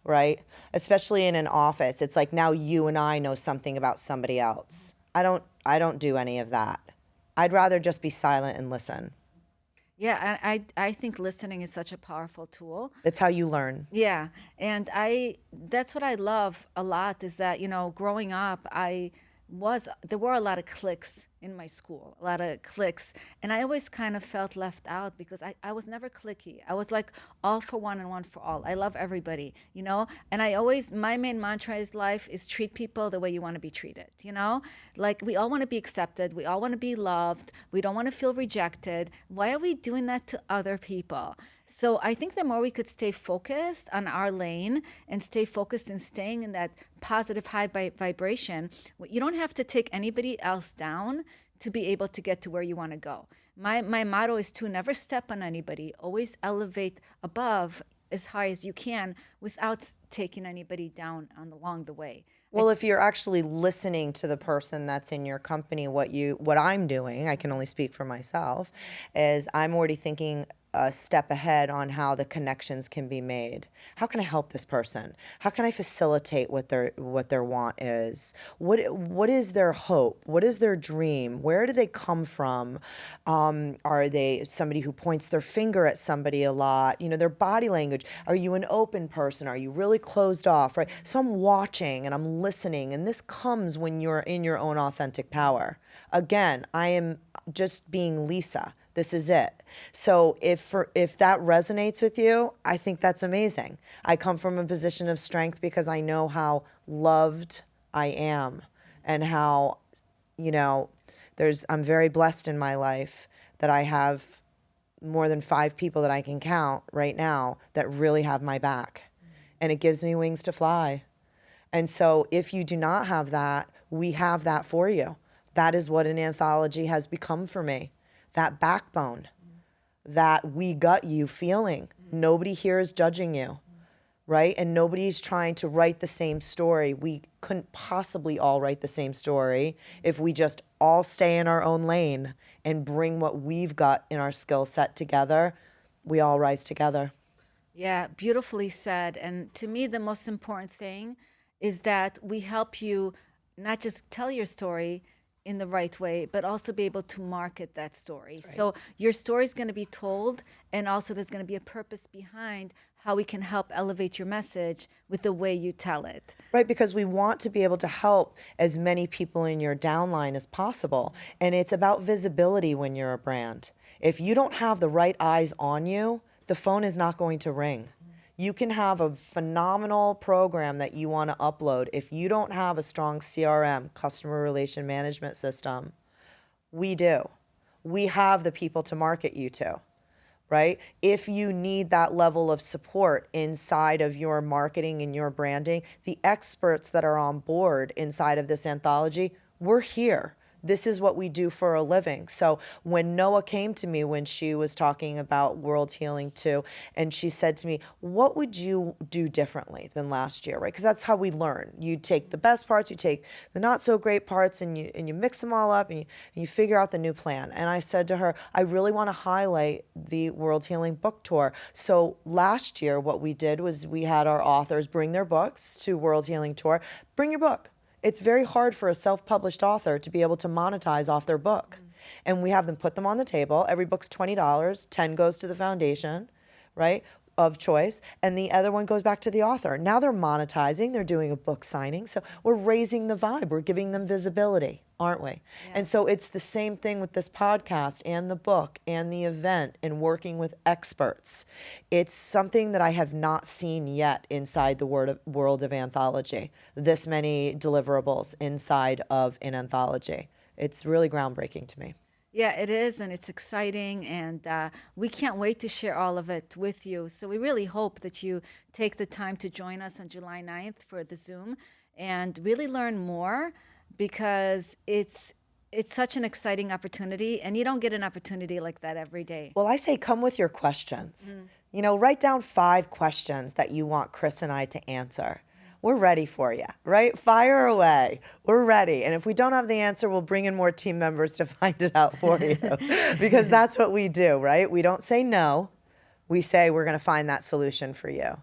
right? Especially in an office, it's like now you and I know something about somebody else. I don't do any of that. I'd rather just be silent and listen. Yeah, I think listening is such a powerful tool. It's how you learn. Yeah, and I that's what I love a lot is that, growing up, there were a lot of cliques in my school, a lot of cliques, and I always kind of felt left out because I was never cliquey. I was like all for one and one for all. I love everybody, and my main mantra is life is treat people the way you want to be treated. Like we all want to be accepted, we all want to be loved, we don't want to feel rejected. Why are we doing that to other people? So I think the more we could stay focused on our lane and stay focused in staying in that positive high vibration, you don't have to take anybody else down to be able to get to where you want to go. My motto is to never step on anybody, always elevate above as high as you can without taking anybody down along the way. Well, if you're actually listening to the person that's in your company, what I'm doing, I can only speak for myself, is I'm already thinking a step ahead on how the connections can be made. How can I help this person? How can I facilitate what their want is? What is their hope? What is their dream? Where do they come from? Are they somebody who points their finger at somebody a lot? Their body language. Are you an open person? Are you really closed off? Right. So I'm watching and I'm listening, and this comes when you're in your own authentic power. Again, I am just being Lisa. This is it. So if that resonates with you, I think that's amazing. I come from a position of strength because I know how loved I am and how, I'm very blessed in my life that I have more than 5 people that I can count right now that really have my back. And it gives me wings to fly. And so if you do not have that, we have that for you. That is what an anthology has become for me. That backbone, that we got you feeling. Nobody here is judging you, right? And nobody's trying to write the same story. We couldn't possibly all write the same story if we just all stay in our own lane and bring what we've got in our skill set together. We all rise together. Yeah, beautifully said. And to me, the most important thing is that we help you not just tell your story in the right way, but also be able to market that story. Right. So your story is going to be told, and also there's going to be a purpose behind how we can help elevate your message with the way you tell it. Right, because we want to be able to help as many people in your downline as possible. And it's about visibility when you're a brand. If you don't have the right eyes on you, the phone is not going to ring. You can have a phenomenal program that you want to upload. If you don't have a strong CRM, customer relation management system, we do. We have the people to market you to, right? If you need that level of support inside of your marketing and your branding, the experts that are on board inside of this anthology, we're here. This is what we do for a living. So when Noah came to me when she was talking about World Healing 2, and she said to me, what would you do differently than last year, right? Because that's how we learn. You take the best parts, you take the not so great parts, and you mix them all up, and you figure out the new plan. And I said to her, I really want to highlight the World Healing Book Tour. So last year, what we did was we had our authors bring their books to World Healing Tour. Bring your book. It's very hard for a self-published author to be able to monetize off their book. And we have them put them on the table. Every book's $20, $10 goes to the foundation, right, of choice, and the other one goes back to the author. Now they're monetizing, they're doing a book signing, so we're raising the vibe, we're giving them visibility, aren't we? Yeah. And so it's the same thing with this podcast and the book and the event and working with experts. It's something that I have not seen yet inside the world of anthology, this many deliverables inside of an anthology. It's really groundbreaking to me. Yeah, it is, and it's exciting, and we can't wait to share all of it with you. So we really hope that you take the time to join us on July 9th for the Zoom and really learn more, because it's such an exciting opportunity, and you don't get an opportunity like that every day. Well, I say come with your questions. Write down 5 questions that you want Chris and I to answer. We're ready for you, right? Fire away. We're ready. And if we don't have the answer, we'll bring in more team members to find it out for you, because that's what we do, right? We don't say no. We say we're going to find that solution for you.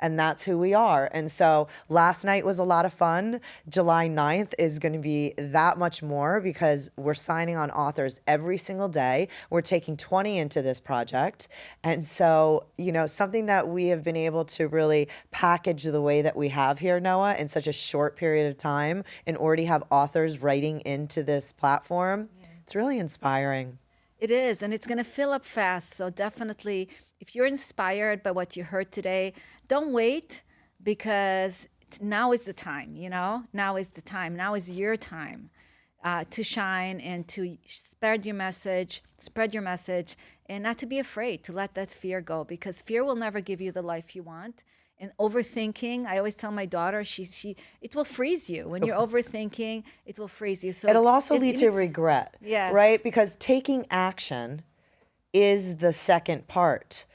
and that's who we are. And so last night was a lot of fun. July 9th is going to be that much more because we're signing on authors every single day. We're taking 20 into this project. And so, something that we have been able to really package the way that we have here, Noah, in such a short period of time and already have authors writing into this platform, it's really inspiring. It is, and it's going to fill up fast. So definitely, if you're inspired by what you heard today, don't wait because now is the time, Now is the time. Now is your time to shine and to spread your message, and not to be afraid to let that fear go because fear will never give you the life you want. And overthinking, I always tell my daughter, it will freeze you. When you're overthinking, it will freeze you. So it'll also lead to regret, yes. right? Because taking action is the second part.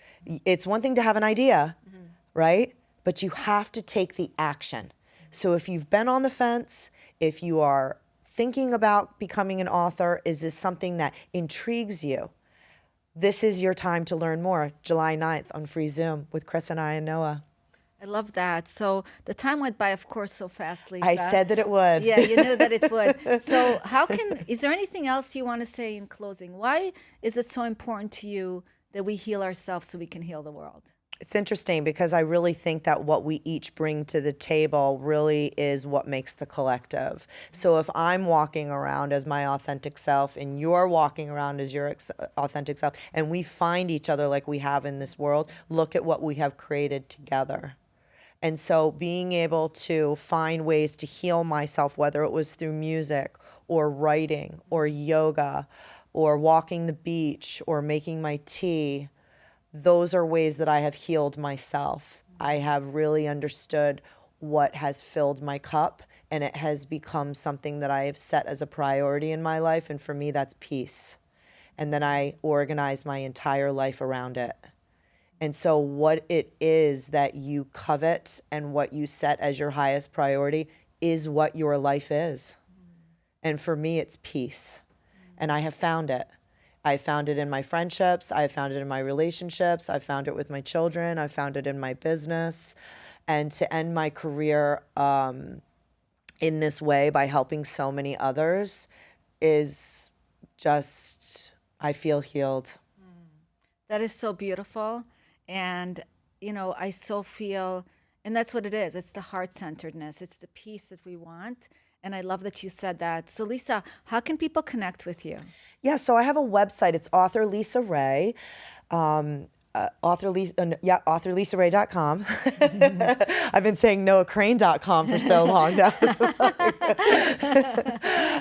It's one thing to have an idea, right? But you have to take the action. So if you've been on the fence, if you are thinking about becoming an author, is this something that intrigues you? This is your time to learn more. July 9th on free Zoom with Chris and I and Noah. I love that. So the time went by, of course, so fast, Lisa. I said that it would. Yeah, you knew that it would. So is there anything else you want to say in closing? Why is it so important to you that we heal ourselves so we can heal the world? It's interesting because I really think that what we each bring to the table really is what makes the collective. So if I'm walking around as my authentic self and you're walking around as your authentic self and we find each other like we have in this world, look at what we have created together. And so being able to find ways to heal myself, whether it was through music or writing or yoga or walking the beach or making my tea, those are ways that I have healed myself. I have really understood what has filled my cup, and it has become something that I have set as a priority in my life. And for me, that's peace. And then I organize my entire life around it. And so what it is that you covet and what you set as your highest priority is what your life is. And for me, it's peace. And I have found it. I found it in my friendships. I found it in my relationships. I found it with my children. I found it in my business. And to end my career in this way by helping so many others is just, I feel healed. That is so beautiful. And, I so feel, and that's what it is. It's the heart-centeredness. It's the peace that we want. And I love that you said that. So, Lisa, how can people connect with you? Yeah, so I have a website. It's author Lisa Ray. authorlisaray.com. I've been saying noahcrane.com for so long now.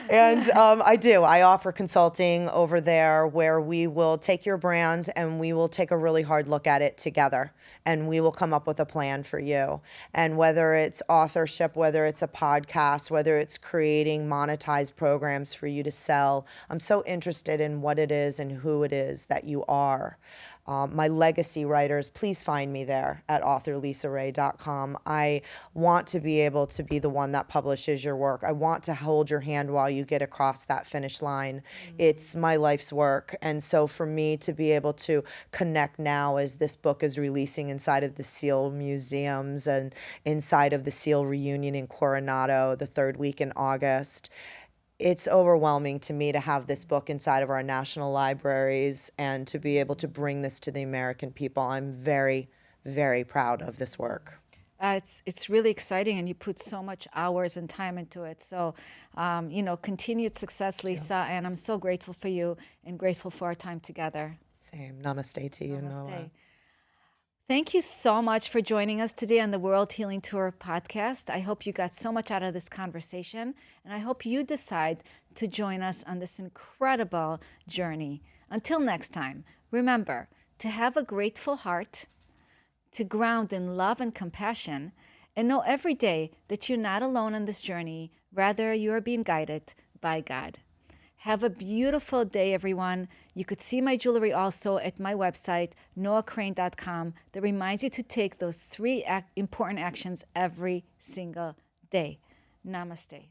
And I offer consulting over there where we will take your brand and we will take a really hard look at it together. And we will come up with a plan for you. And whether it's authorship, whether it's a podcast, whether it's creating monetized programs for you to sell, I'm so interested in what it is and who it is that you are. My legacy writers, please find me there at authorlisaray.com. I want to be able to be the one that publishes your work. I want to hold your hand while you get across that finish line. It's my life's work. And so for me to be able to connect now as this book is releasing inside of the SEAL museums and inside of the SEAL reunion in Coronado the third week in August, it's overwhelming to me to have this book inside of our national libraries and to be able to bring this to the American people. I'm very, very proud of this work. It's really exciting, and you put so much hours and time into it. So, continued success, Lisa, and I'm so grateful for you and grateful for our time together. Same. Namaste to you, Noah. Thank you so much for joining us today on the World Healing Tour podcast. I hope you got so much out of this conversation, and I hope you decide to join us on this incredible journey. Until next time, remember to have a grateful heart, to ground in love and compassion, and know every day that you're not alone on this journey. Rather, you are being guided by God. Have a beautiful day, everyone. You could see my jewelry also at my website, noahcrane.com, that reminds you to take those 3 important actions every single day. Namaste.